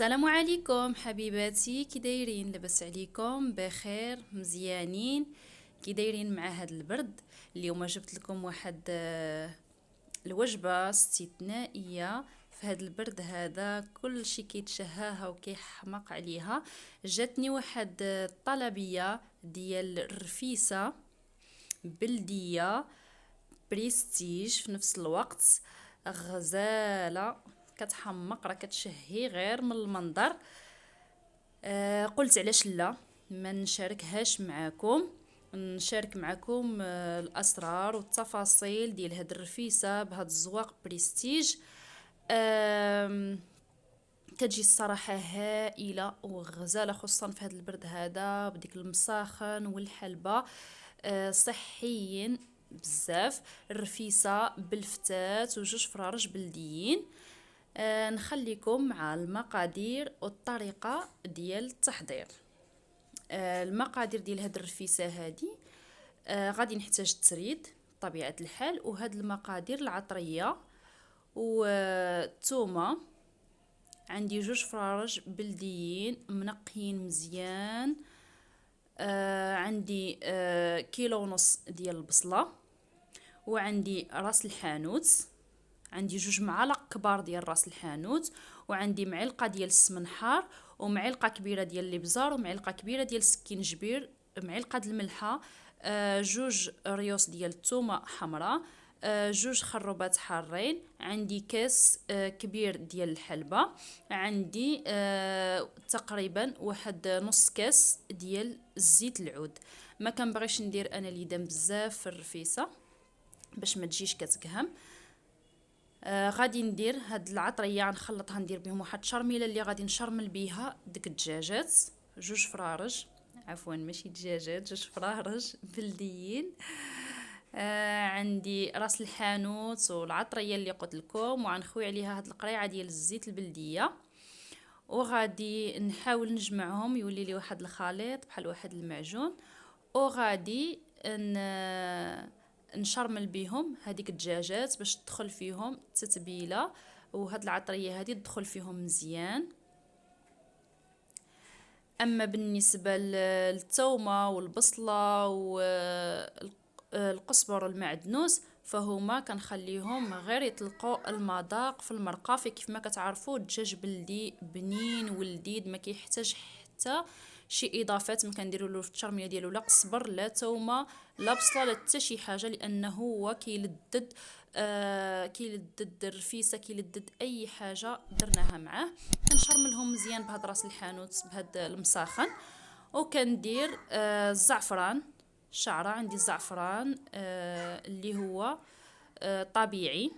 السلام عليكم حبيباتي، كي دايرين؟ لاباس عليكم؟ بخير؟ مزيانين؟ كي دايرين مع هاد البرد؟ اليوم جبت لكم واحد الوجبه استثنائيه في هاد البرد هذا. كل شي كيتشهاها وكيحمق عليها. جاتني واحد الطلبيه ديال الرفيسه بلديه بريستيج في نفس الوقت، غزاله كتحمق، راه كتشهي غير من المنظر. قلت علاش لا ما نشاركهاش معاكم، نشارك معاكم الاسرار والتفاصيل ديال هاد الرفيسه بهاد الزواق بريستيج. كتجي الصراحه هائله وغزاله، خصوصا في هاد البرد هذا بديك المساخن والحلبه. صحيين بزاف. الرفيسه بالفتات وجوج فرارج بلديين. نخليكم مع المقادير والطريقه ديال التحضير. المقادير ديال هاد الرفيسه هادي، غادي نحتاج التريد طبيعه الحال، وهاد المقادير العطريه والثومه. عندي جوج فرارج بلديين منقيين مزيان. عندي كيلو ونص ديال البصله، وعندي راس الحانوت، عندي جوج معالق كبار ديال راس الحانوت، وعندي معلقه ديال السمن حار، ومعلقه كبيره ديال الابزار، ومعلقه كبيره ديال السكينجبير، معلقه د الملحه، جوج ريوس ديال الثومه حمراء، جوج خروبات حارين، عندي كاس كبير ديال الحلبة، عندي تقريبا واحد نص كاس ديال الزيت العود. ما كنبغيش ندير انا اليدان بزاف في الرفيسه باش ما تجيش كتقهم. غادي ندير هاد العطريه نخلطها، ندير بهم واحد الشرميله اللي غادي نشرمل بيها ديك الدجاجات. جوج فرارج، عفوا ماشي دجاجات، جوج فرارج بلديين. عندي راس الحانوت والعطريه اللي قلت لكم، وغنخوي عليها هاد القريعه ديال الزيت البلديه، وغادي نحاول نجمعهم يولي لي واحد الخليط بحال واحد المعجون. وغادي نشرمل بيهم هذيك الدجاجات باش تدخل فيهم التتبيله، وهاد العطريه هذه تدخل فيهم مزيان. اما بالنسبه للثومه والبصله والقزبر والمعدنوس، فهما كنخليهم غير يطلقوا المذاق في المرقه. في كيف ما كتعرفوا الدجاج بلدي بنين ولذيذ، ما كيحتاج حتى شي اضافات، ما كنديروا له في التشرميه ديالو لا قزبر لا ثومه لا بصله لا حتى شي حاجه، لانه هو كيلذذ. كيلذذ الرفيسه، كيلذذ اي حاجه درناها معاه. كنشرملهم مزيان بهاد راس الحانوت بهاد المساخن. وكندير الزعفران شعره، عندي الزعفران اللي هو طبيعي،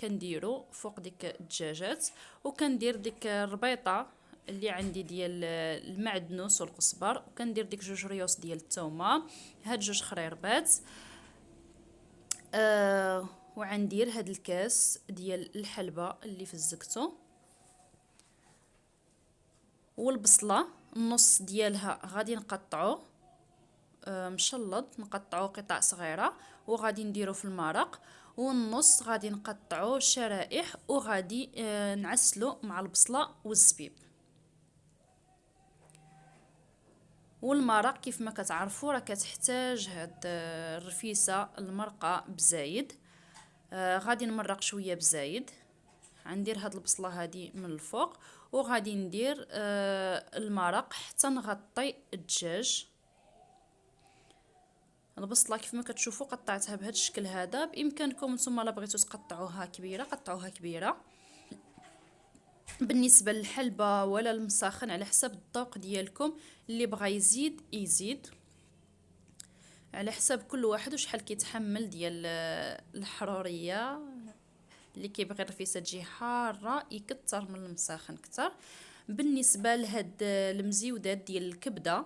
كنديرو فوق ديك الدجاجات. وكندير ديك الربيطه اللي عندي ديال المعدنوس والقزبر، وكندير ديك جوج ريوس ديال الثومه، هاد جوج خريربات. وعندير هاد الكاس ديال الحلبة اللي في الزكتو، والبصلة النص ديالها غادي نقطعو مشلض، نقطعو قطع صغيرة وغادي نديرو في المرق، والنص غادي نقطعو شرائح وغادي نعسلو مع البصلة والزبيب. والمرق كيف ما كتعرفوا راه كتحتاج هاد الرفيسه المرقه بزايد. غادي نمرق شويه بزايد. غندير هاد البصله هادي من الفوق، وغادي ندير المرق حتى نغطي الدجاج. البصله كيف ما كتشوفوا قطعتها بهذا الشكل هذا. بامكانكم نتوما لا بغيتو تقطعوها كبيره قطعوها كبيره. بالنسبه للحلبه ولا المساخن على حسب الذوق ديالكم، اللي بغى يزيد يزيد على حساب كل واحد وشحال كيتحمل ديال الحروريه. اللي كيبغي الرفيسه تجي حاره يكثر من المساخن كثر. بالنسبه لهاد المزيودات ديال الكبده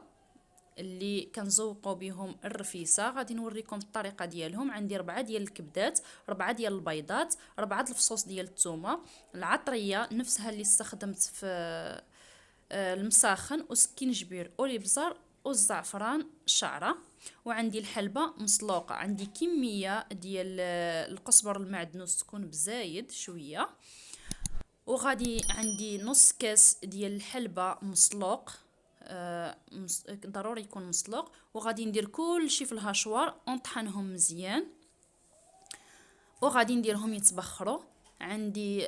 اللي كنزوقوا بهم الرفيسه، غادي نوريكم الطريقه ديالهم. عندي 4 ديال الكبدات، 4 ديال البيضات، 4 الفصوص ديال الثومه، العطريه نفسها اللي استخدمت في المساخن، وسكينجبير والابزار والزعفران شعره، وعندي الحلبه مسلوقه. عندي كميه ديال القزبر المعدنوس تكون بزايد شويه، وغادي عندي نص كاس ديال الحلبة مسلوق، ضروري يكون مسلوق. وغادي ندير كلشي في الهاشوار ونطحنهم مزيان، وغادي نديرهم يتبخروا. عندي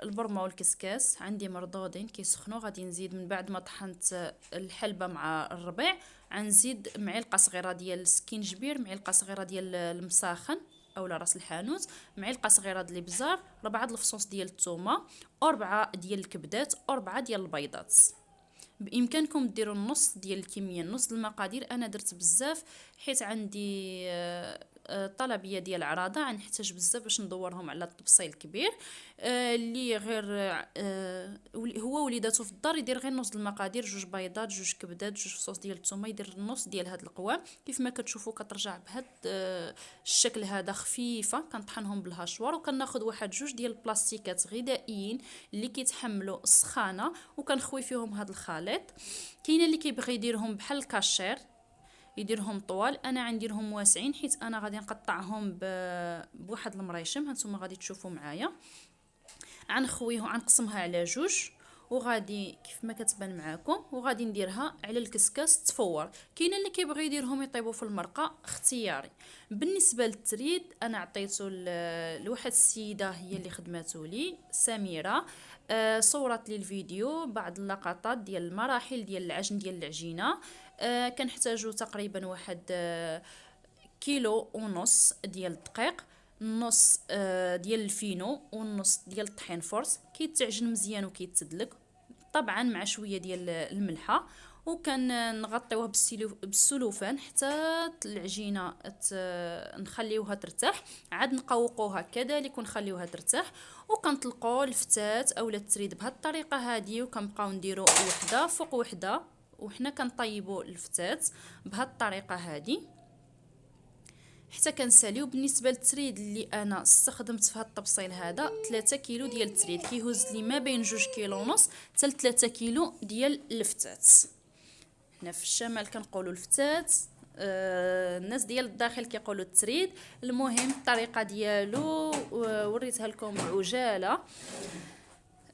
البرمه والكسكاس عندي مردودين كيسخنوا. غادي نزيد من بعد ما طحنت الحلبه مع الربيع، غنزيد معلقه صغيره ديال السكينجبير، معلقه صغيره ديال المساخن اولا راس الحانوت، معلقه صغيره ديال الابزار، 4 د الفصوص ديال الثومه، و4 ديال الكبدات، و4 ديال البيضات. بامكانكم ديروا النص ديال الكميه، نص المقادير. انا درت بزاف حيت عندي طلبيه ديال عراضه، غنحتاج بزاف باش ندورهم على الطبسيل الكبير. اللي غير هو وليداتو في الدار يدير غير نص المقادير، 2 بيضات، 2 كبدات، 2 فصوص ديال الثومه، يدير النص ديال هاد القوام. كيف ما كتشوفوا كترجع بهاد الشكل هذا خفيفه. كنطحنهم بالهاشوار، وكناخذ واحد 2 ديال البلاستيكات غذائيين اللي كيتحملوا السخانه، وكنخوي فيهم هاد الخليط. كاين اللي كيبغي يديرهم بحال الكاشير يديرهم طوال، انا غنديرهم واسعين حيت انا غادي نقطعهم بواحد المريشم. هانتوما غادي تشوفوا معايا. غنخويهم، غنقسمها على 2، وغادي كيف ما كتبان معاكم، وغادي نديرها على الكسكاس تفور. كاين اللي كيبغي يديرهم يطيبوا في المرقه، اختياري. بالنسبه للتريد انا عطيته لواحد السيده هي اللي خدماتو لي، سميره. صورت لي الفيديو بعض اللقطات ديال المراحل ديال العجن ديال العجينه. كنحتاجو تقريبا واحد كيلو ونص ديال الدقيق، نص ديال الفينو، ونص ديال الطحين فرص. كيتعجن مزيان وكيتدلك طبعا مع شويه ديال الملحه. وكنغطيوه بالسلوفان حتى العجينه نخليوها ترتاح، عاد نقوقوها كذلك ونخليوها ترتاح. وكنطلقوا الفتات اولا التريد بهذه الطريقه هذه، وكنبقاو نديروا وحده فوق وحده، وحنا كنطيبوا الفتات بهذه الطريقه هذه حتى كنساليو. بالنسبه للتريد اللي انا استخدمت في هذا الطبسيل هذا 3 كيلو ديال التريد، كيهوز لي ما بين 2 كيلو ونص حتى 3 كيلو ديال الفتات. هنا في الشمال كنقولوا الفتات، الناس ديال الداخل كيقولوا التريد. المهم الطريقه ديالو وريتها لكم عجاله.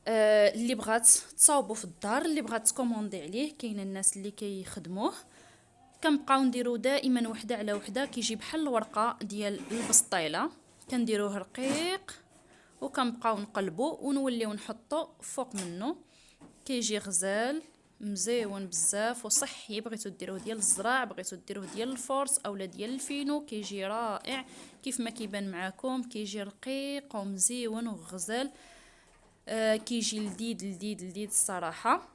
اللي بغات تصاوبوا في الدار، اللي بغات تكوموندي عليه، كاين الناس اللي كيخدموه. كنبقاو نديرو دائما وحده على وحده، كيجي بحال الورقه ديال البسطيله. كنديروه رقيق وكنبقاو نقلبو ونوليو نحطو فوق منه. كيجي غزال مزيون بزاف وصحي. بغيتو ديروه ديال الزراع، بغيتو ديروه ديال الفورس اولا ديال الفينو، كيجي رائع. كيف ما كيبان معاكم كيجي رقيق ومزيون وغزال. كيجي لذيذ لذيذ لذيذ الصراحه.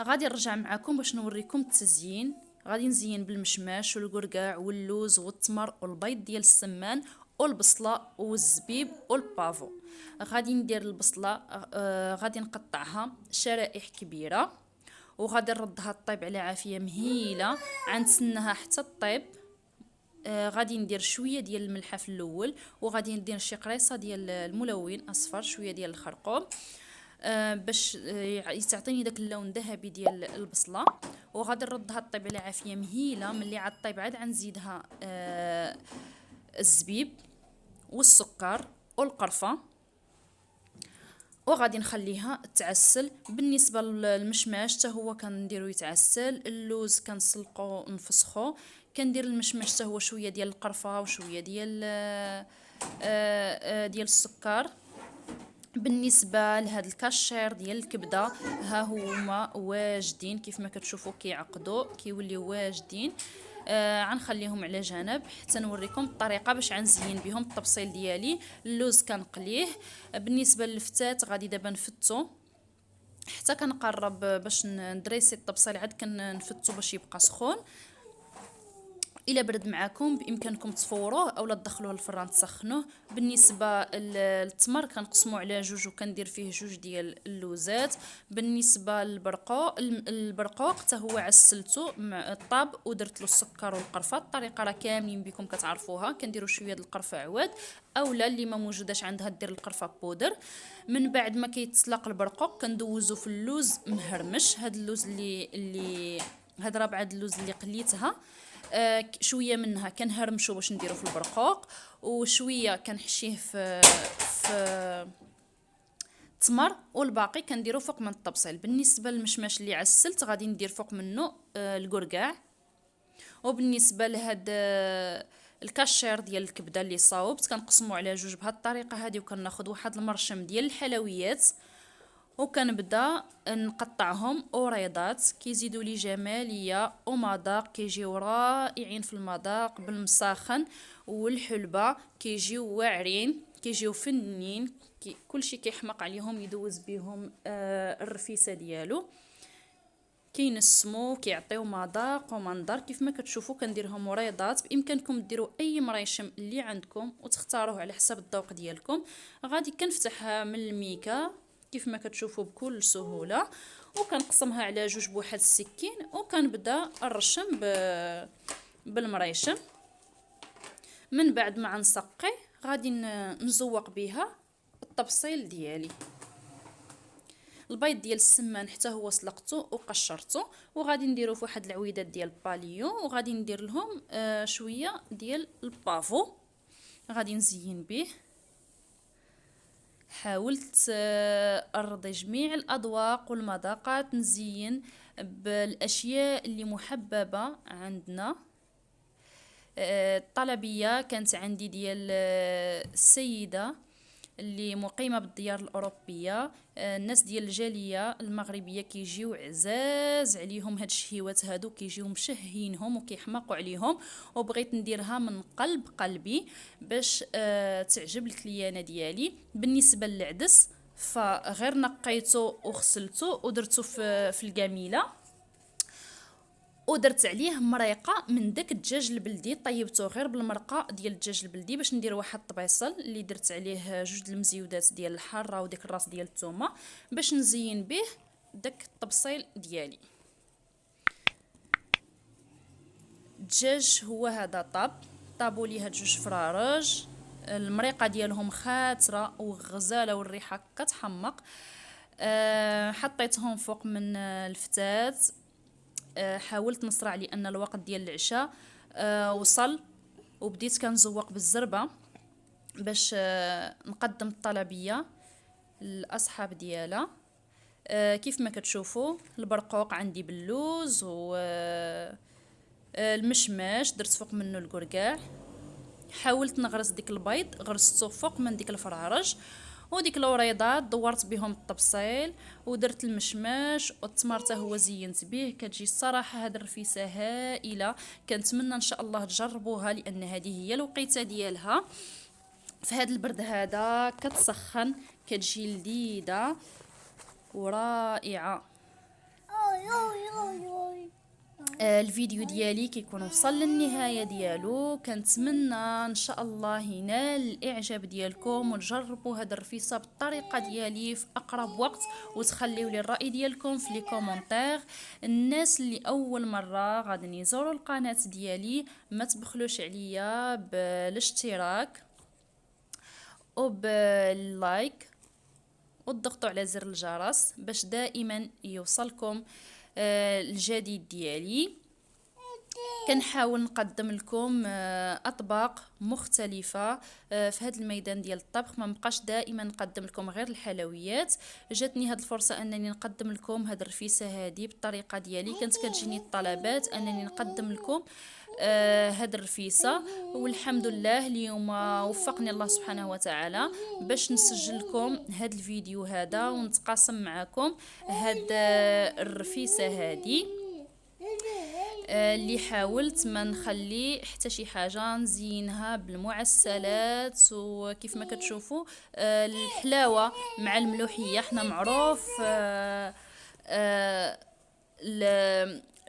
غادي نرجع معكم باش نوريكم التزيين. غادي نزين بالمشماش والقرقاع واللوز والتمر والبيض ديال السمان والبصله والزبيب والبافو. غادي ندير البصله، غادي نقطعها شرائح كبيره، وغادي نردها طيب على عافيه مهيله. غنتسناها حتى طيب. غادي ندير شويه ديال الملحه في الاول، وغادي ندير شي قريصه ديال الملون اصفر، شويه ديال الخرقوم باش تعطيني داك اللون الذهبي ديال البصله. وغادي نردها طيب على عافيه مهيله. ملي عاد طيب عاد غنزيدها الزبيب والسكر والقرفه، وغادي نخليها تعسل. بالنسبه للمشماش حتى هو كنديرو يتعسل. اللوز كنسلقو نفسخو. كندير المشماش حتى هو شويه ديال القرفه وشويه ديال السكر. بالنسبه لهاد الكاشير ديال الكبده، ها هما واجدين كيف ما كتشوفوا كيعقدوا كيوليو واجدين. غنخليهم على جنب حتى نوريكم الطريقه باش غنزين بهم الطبسيل ديالي. اللوز كنقليه. بالنسبه للفتات غادي دابا نفتو حتى كنقرب باش ندريسي الطبسيل، عاد كنفتو باش يبقى سخون. الا برد معكم بامكانكم تفوروه اولا تدخلوه للفران تسخنوه. بالنسبه للتمر كنقسمو على 2 وكندير فيه 2 ديال اللوزات. بالنسبه البرقوق حتى هو عسلته مع الطاب ودرت له السكر والقرفه. الطريقه راه كاملين بكم كتعرفوها. كنديروا شويه د القرفه عواد، اولا اللي ما موجوداش عندها دير القرفه بودر. من بعد ما كيتسلق البرقوق كندوزو في اللوز مهرمش. هاد اللوز اللي هاد ربعه اللوز اللي قليتها، شويه منها كنهرمشو باش نديرو في البرقوق، وشويه كنحشيه في التمر، والباقي كنديرو فوق من الطبسيل. بالنسبه للمشماش اللي عسلت غادي ندير فوق منه الكركاع. وبالنسبه لهاد الكاشير ديال الكبده اللي صاوبت كنقسمو على جوج بهاد الطريقه هذه، وكناخذ واحد المرشم ديال الحلويات وكنبدا نقطعهم اوريضات كيزيدوا لي جماليه ومذاق، كيجيو رائعين في المذاق بالمساخن والحلبه، كيجيو واعرين، كيجيو فنين، كلشي كيحمق عليهم يدوز بهم الرفيسه ديالو، كينسمو كيعطيو مذاق ومنظر. كيف ما كتشوفوا كنديرهم مريضات. بامكانكم ديروا اي مريشم اللي عندكم وتختاروه على حسب الذوق ديالكم. غادي كنفتحها من الميكا كيف ما كتشوفوا بكل سهوله، وكنقسمها على جوج بواحد السكين، وكنبدا الرشم بالمريشم. من بعد ما نسقي غادي نزوق بها الطبسيل ديالي. البيض ديال السمان حتى هو سلقته وقشرته، وغادي نديرو في واحد العويدات ديال الباليو، وغادي ندير لهم شويه ديال البافو غادي نزين به. حاولت ارضي جميع الاذواق والمذاقات، نزين بالاشياء اللي محببه عندنا. الطلبيه كانت عندي ديال السيده اللي مقيمه بالديار الاوروبيه. الناس ديال الجاليه المغربيه كيجيو عزاز عليهم هاد الشهيوات هادو، كيجيو مشهينهم وكيحماقوا عليهم، وبغيت نديرها من قلب قلبي باش تعجب الكليانه ديالي. بالنسبه للعدس فغير نقيته وغسلته ودرته في القميله، ودرت عليه مريقه من داك الدجاج البلدي. طيبته غير بالمرقه ديال الدجاج البلدي باش ندير واحد الطبيصل اللي درت عليه جوج المزيودات ديال الحاره وديك الراس ديال الثومه باش نزين به داك الطبسيل ديالي. الدجاج هو هذا طابوا لي هاد جوج فرارج، المريقه ديالهم خاتره وغزاله والريحه كتحمق. حطيتهم فوق من الفتات. حاولت نصرع لان الوقت ديال العشاء وصل، وبديت كنزوق بالزربه باش نقدم الطلبيه للاصحاب ديالها. كيف ما كتشوفوا البرقوق عندي باللوز و المشماش درت فوق منه الكركاع. حاولت نغرس ديك البيض، غرسته فوق من ديك الفرارج، وديك الوريضات دورت بهم الطبسيل، ودرت المشماش والتمر حتى هو زينت به. كتجي الصراحه هاد الرفيسه هائله، كنتمنى ان شاء الله تجربوها لان هذه هي الوقيته ديالها في هاد البرد هذا. كتسخن كتجي لذيذه ورائعه. الفيديو ديالي كيكون وصل للنهايه ديالو. كنتمنى ان شاء الله ينال الاعجاب ديالكم وتجربوا هاد الرفيسه بالطريقه ديالي في اقرب وقت، وتخليوا لي الراي ديالكم في لي كومونتير. الناس اللي اول مره غادي يزوروا القناه ديالي ما تبخلوش عليا بالاشتراك وباللايك وتضغطوا على زر الجرس باش دائما يوصلكم الجديد ديالي. كنحاول نقدم لكم اطباق مختلفه في هذا الميدان ديال الطبخ، ما بقاش دائما نقدم لكم غير الحلويات. جاتني هذه الفرصه انني نقدم لكم هذه الرفيسه هذه بالطريقه ديالي. كانت كتجيني الطلبات انني نقدم لكم هاد الرفيسه، والحمد لله اليوم وفقني الله سبحانه وتعالى باش نسجل لكم هاد الفيديو هذا ونتقاسم معكم هاد الرفيسه هذه اللي حاولت ما نخلي حتى شي حاجه، نزينها بالمعسلات. وكيف ما كتشوفوا الحلاوه مع الملوحيه، حنا معروف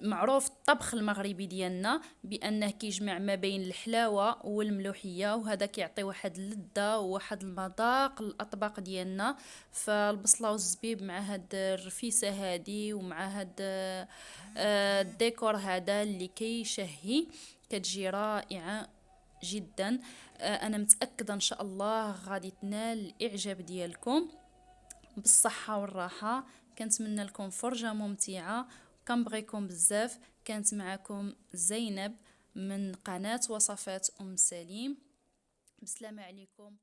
معروف الطبخ المغربي ديالنا بانه كيجمع ما بين الحلاوه والملوحيه، وهذا كيعطي واحد اللذه وواحد المذاق للاطباق ديالنا. فالبصله والزبيب مع هاد الرفيسه هادي ومع هاد الديكور هذا اللي كيشهي كتجي رائعه جدا. انا متاكده ان شاء الله غادي تنال الاعجاب ديالكم. بالصحه والراحه، كنتمنى لكم فرجه ممتعه، كنبغيكم بزاف. كانت معكم زينب من قناه وصفات ام سليم. بسلامه عليكم.